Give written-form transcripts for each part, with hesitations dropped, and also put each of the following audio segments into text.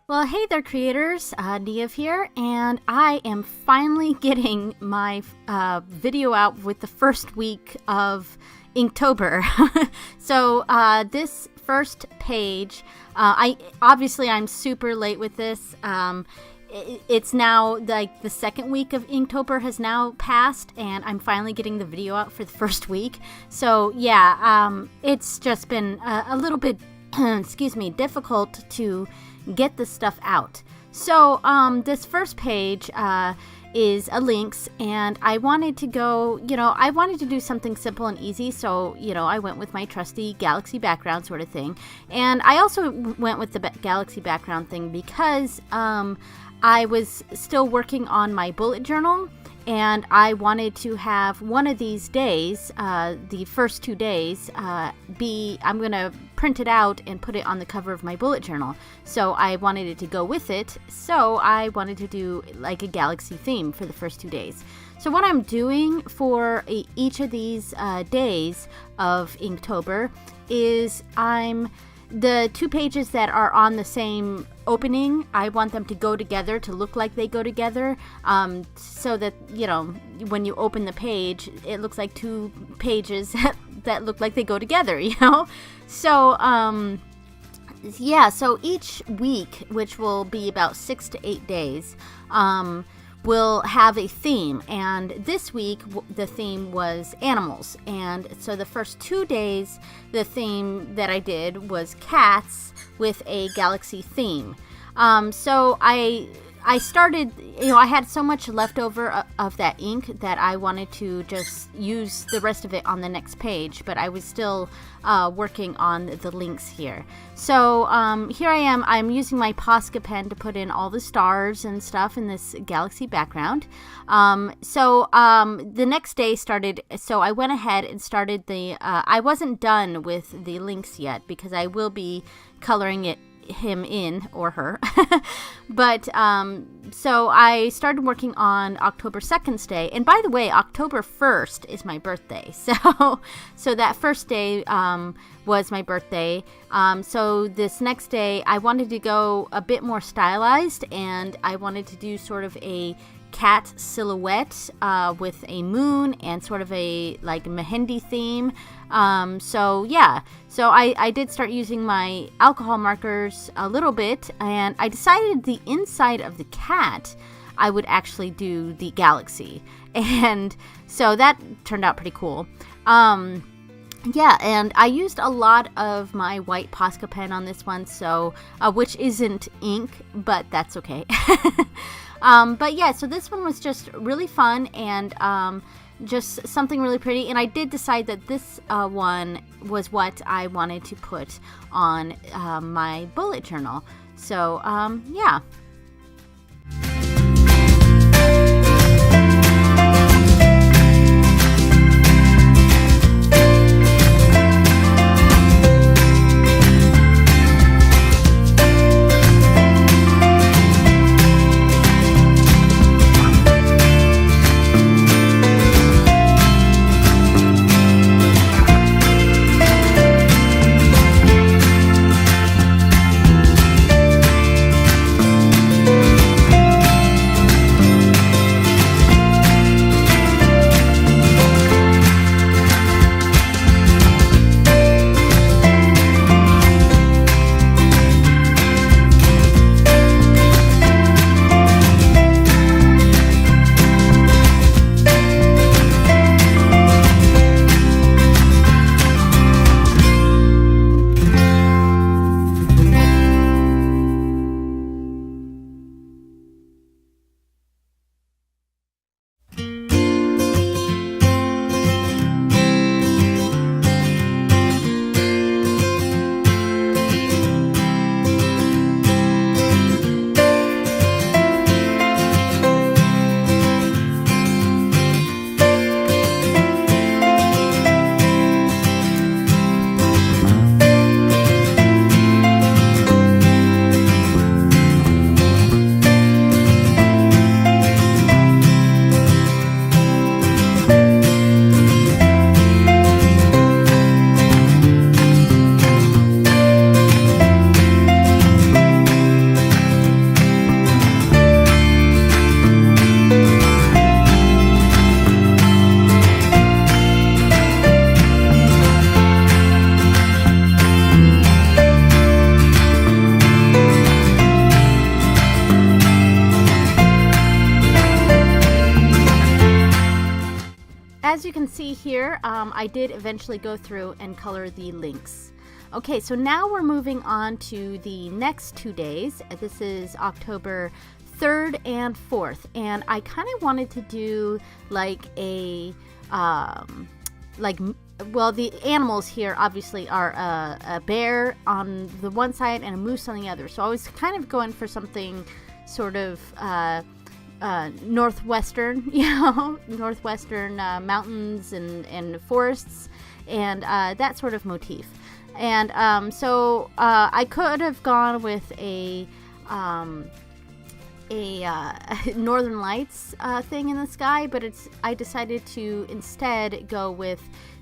Well, hey there, creators. Niamh here, and I am finally getting my video out with the first week of Inktober. So this first page, I'm super late with this. It's now like the second week of Inktober has now passed, and I'm finally getting the video out for the first week. So yeah, it's just been a little bit, excuse me, difficult to get this stuff out. So this first page is a links, and I wanted to go, I wanted to do something simple and easy, so I went with my trusty galaxy background sort of thing. And I also went with the galaxy background thing because I was still working on my bullet journal, and I wanted to have one of these days, the first 2 days, I'm going to print it out and put it on the cover of my bullet journal. So I wanted it to go with it. So I wanted to do like a galaxy theme for the first 2 days. So what I'm doing for each of these days of Inktober is the 2 pages that are on the same opening, I want them to go together, to look like they go together, so that, when you open the page, it looks like 2 pages that look like they go together, So, so each week, which will be about 6 to 8 days, will have a theme, and this week the theme was animals. And so the first 2 days, the theme that I did was cats with a galaxy theme. So I started, I had so much left over of that ink that I wanted to just use the rest of it on the next page, but I was still working on the links here. So here I am, I'm using my Posca pen to put in all the stars and stuff in this galaxy background. The next day started, so I went ahead and started I wasn't done with the links yet because I will be coloring him in, or her. But so I started working on October 2nd's day, and by the way, October 1st is my birthday, so that first day was my birthday. So this next day I wanted to go a bit more stylized, and I wanted to do sort of a cat silhouette with a moon and sort of a like mehendi theme. So I did start using my alcohol markers a little bit, and I decided the inside of the cat I would actually do the galaxy, and so that turned out pretty cool. And I used a lot of my white Posca pen on this one, so which isn't ink, but that's okay. So this one was just really fun, and just something really pretty, and I did decide that this one was what I wanted to put on my bullet journal. So yeah. you can see here, I did eventually go through and color the links. Okay, so now we're moving on to the next 2 days. This is October 3rd and 4th, and I kind of wanted to do like a well, the animals here obviously are a bear on the one side and a moose on the other, so I was kind of going for something sort of northwestern, northwestern mountains and forests and that sort of motif. And so I could have gone with a Northern Lights thing in the sky, but I decided to instead go with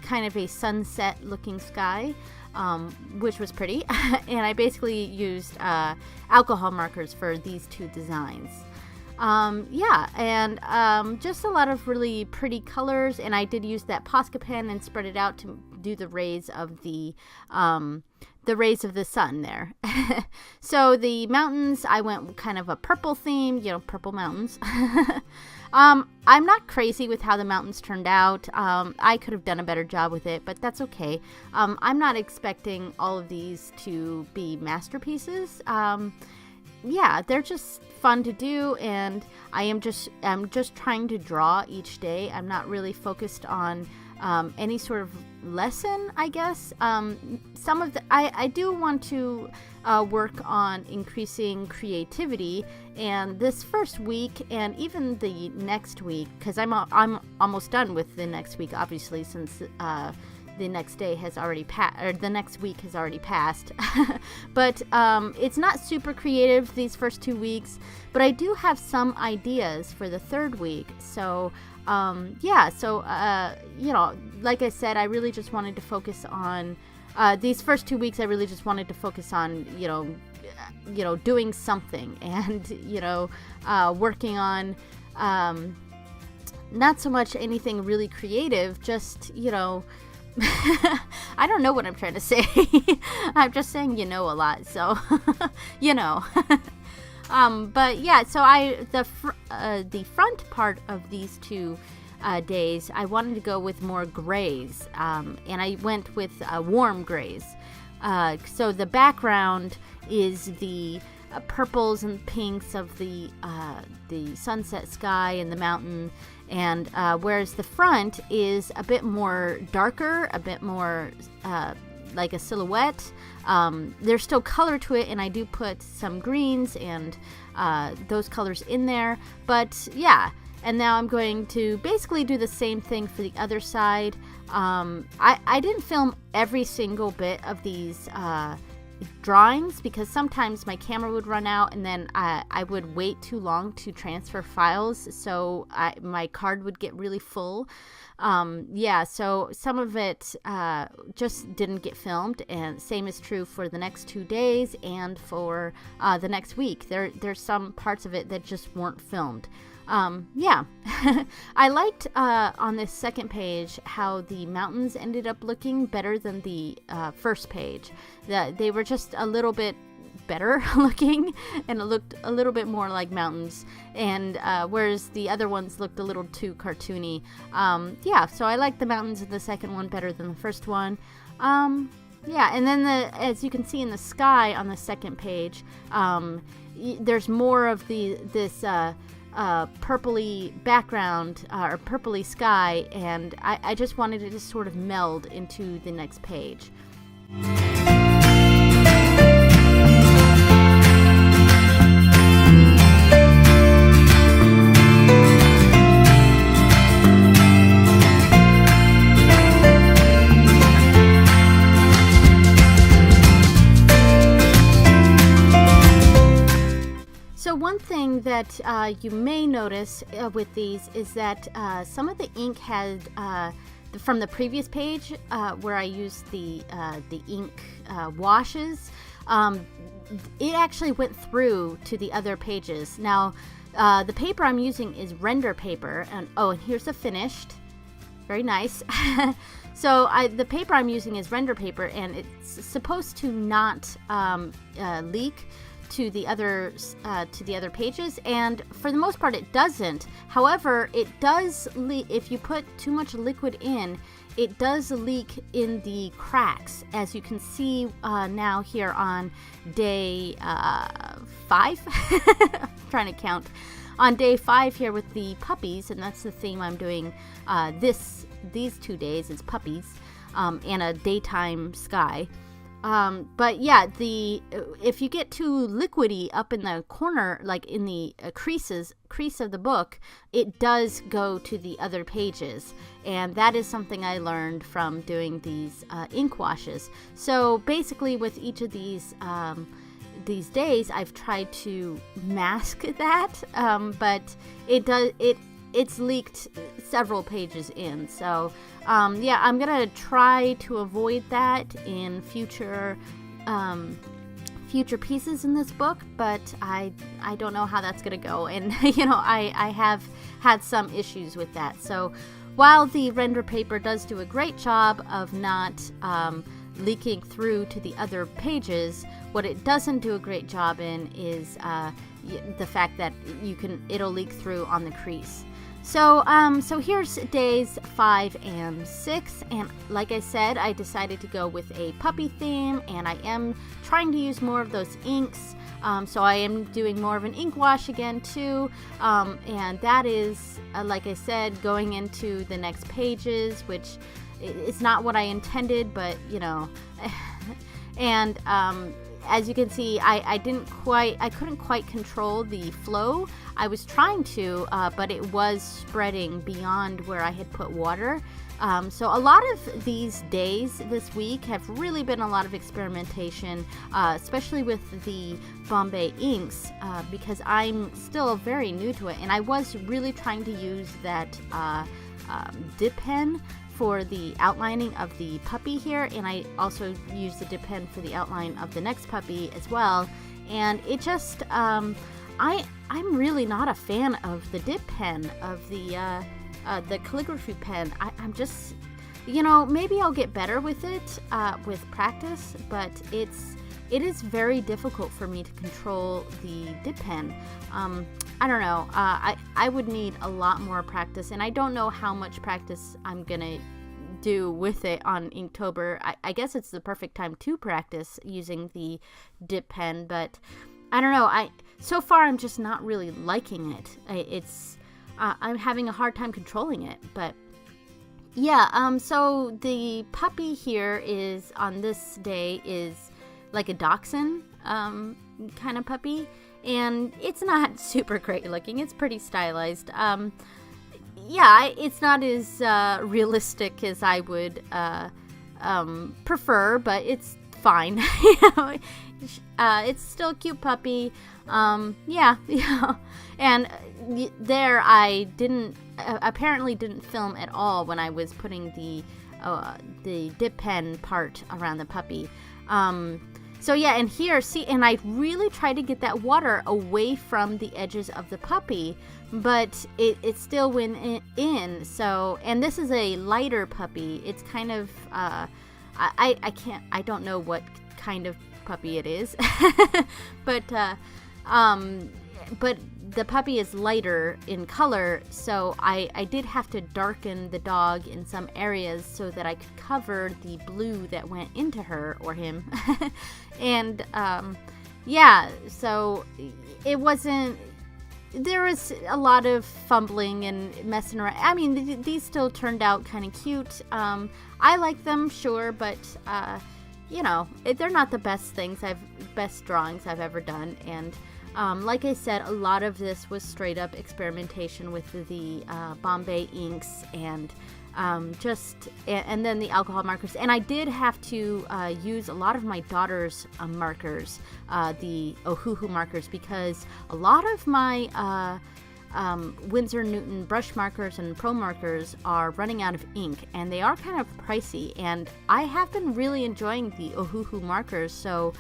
kind of a sunset looking sky, which was pretty. And I basically used alcohol markers for these 2 designs. Just a lot of really pretty colors, and I did use that Posca pen and spread it out to do the rays of the sun there. So the mountains, I went kind of a purple theme, purple mountains. I'm not crazy with how the mountains turned out. I could have done a better job with it, but that's okay. I'm not expecting all of these to be masterpieces. They're just fun to do, and I'm just trying to draw each day. I'm not really focused on any sort of lesson, I guess. I do want to work on increasing creativity, and this first week and even the next week, because I'm almost done with the next week, obviously, since the next day has already passed, or the next week has already passed. But it's not super creative these first 2 weeks, but I do have some ideas for the 3rd week. So like I said, I really just wanted to focus on these first 2 weeks. I really just wanted to focus on doing something, and working on not so much anything really creative, just I don't know what I'm trying to say. I'm just saying a lot, so but yeah, so the front part of these 2 days, I wanted to go with more grays, and I went with warm grays. So the background is the purples and pinks of the sunset sky and the mountain, and whereas the front is a bit more darker, a bit more like a silhouette. There's still color to it, and I do put some greens and those colors in there, but yeah. And now I'm going to basically do the same thing for the other side. I didn't film every single bit of these drawings, because sometimes my camera would run out, and then I would wait too long to transfer files, so my card would get really full. So some of it just didn't get filmed, and same is true for the next 2 days and for the next week. There's some parts of it that just weren't filmed. I liked on this second page how the mountains ended up looking better than the first page. They were just a little bit better looking, and it looked a little bit more like mountains, and whereas the other ones looked a little too cartoony. So I like the mountains in the second one better than the first one. And then as you can see in the sky on the second page, there's more of this purpley background, or purpley sky, and I just wanted it to sort of meld into the next page. So one thing that you may notice with these is that some of the ink had, from the previous page where I used the ink washes, it actually went through to the other pages. Now, the paper I'm using is render paper, and here's the finished. Very nice. So the paper I'm using is render paper, and it's supposed to not leak to the other pages, and for the most part it doesn't. However, it does if you put too much liquid in, it does leak in the cracks, as you can see now here on day 5. I'm trying to count. On day 5 here with the puppies, and that's the theme I'm doing these 2 days is puppies and a daytime sky. But yeah, if you get too liquidy up in the corner, like in the crease of the book, it does go to the other pages, and that is something I learned from doing these ink washes. So basically, with each of these days, I've tried to mask that, but it's leaked several pages in. So yeah, I'm gonna try to avoid that in future pieces in this book, but I don't know how that's gonna go, and I have had some issues with that. So while the render paper does do a great job of not leaking through to the other pages, what it doesn't do a great job in is the fact that it'll leak through on the crease. So here's days 5 and 6, and like I said, I decided to go with a puppy theme, and I am trying to use more of those inks. So I am doing more of an ink wash again too, and that is, like I said, going into the next pages, which is not what I intended, but and as you can see, I couldn't quite control the flow. I was trying to, but it was spreading beyond where I had put water. So a lot of these days this week have really been a lot of experimentation, especially with the Bombay inks, because I'm still very new to it, and I was really trying to use that dip pen for the outlining of the puppy here, and I also used the dip pen for the outline of the next puppy as well. And it just, I'm really not a fan of the dip pen, of the calligraphy pen. I'm just, maybe I'll get better with it with practice, but it is very difficult for me to control the dip pen. I don't know. I would need a lot more practice, and I don't know how much practice I'm gonna do with it on Inktober. I guess it's the perfect time to practice using the dip pen, but I don't know. So far I'm just not really liking it. I'm having a hard time controlling it, but yeah. So the puppy here is on this day is like a dachshund kind of puppy. And it's not super great looking. It's pretty stylized. Yeah, it's not as realistic as I would prefer, but it's fine. It's still a cute puppy. Yeah. And there, I apparently didn't film at all when I was putting the dip pen part around the puppy. So yeah, and here, see, and I really tried to get that water away from the edges of the puppy, but it still went in. So, and this is a lighter puppy. It's kind of, I don't know what kind of puppy it is, but the puppy is lighter in color, so I did have to darken the dog in some areas so that I could cover the blue that went into her or him. And yeah, so there was a lot of fumbling and messing around. I mean, these still turned out kind of cute. I like them, sure, but they're not the best drawings I've ever done. And like I said, a lot of this was straight up experimentation with the Bombay inks and and then the alcohol markers. And I did have to use a lot of my daughter's markers, the Ohuhu markers, because a lot of my Winsor Newton brush markers and pro markers are running out of ink, and they are kind of pricey, and I have been really enjoying the Ohuhu markers. So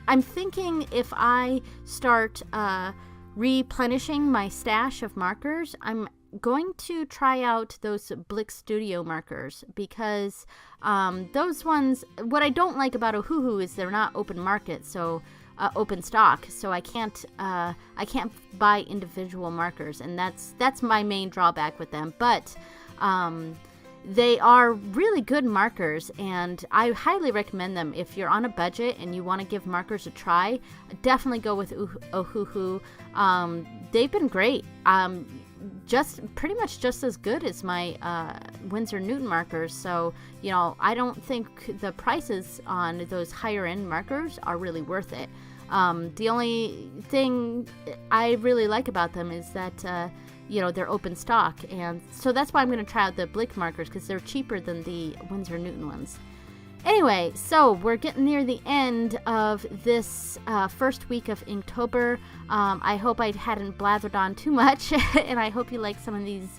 I'm thinking if I start replenishing my stash of markers, I'm going to try out those Blick Studio markers, because those ones, what I don't like about Ohuhu is they're not open market. So open stock, so I can't buy individual markers, and that's my main drawback with them. But they are really good markers, and I highly recommend them. If you're on a budget and you want to give markers a try, definitely go with Ohuhu. They've been great. Pretty much just as good as my Winsor Newton markers. So, I don't think the prices on those higher end markers are really worth it. The only thing I really like about them is that they're open stock, and so that's why I'm going to try out the Blick markers, because they're cheaper than the Winsor Newton ones. Anyway, so we're getting near the end of this first week of Inktober. I hope I hadn't blathered on too much, and I hope you like some of these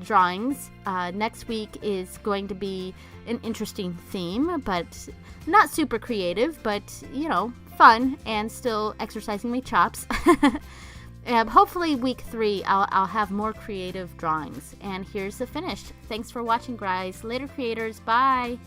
drawings. Next week is going to be an interesting theme, but not super creative, but fun, and still exercising my chops. Hopefully week 3 I'll have more creative drawings. And here's the finish. Thanks for watching, guys. Later, creators. Bye.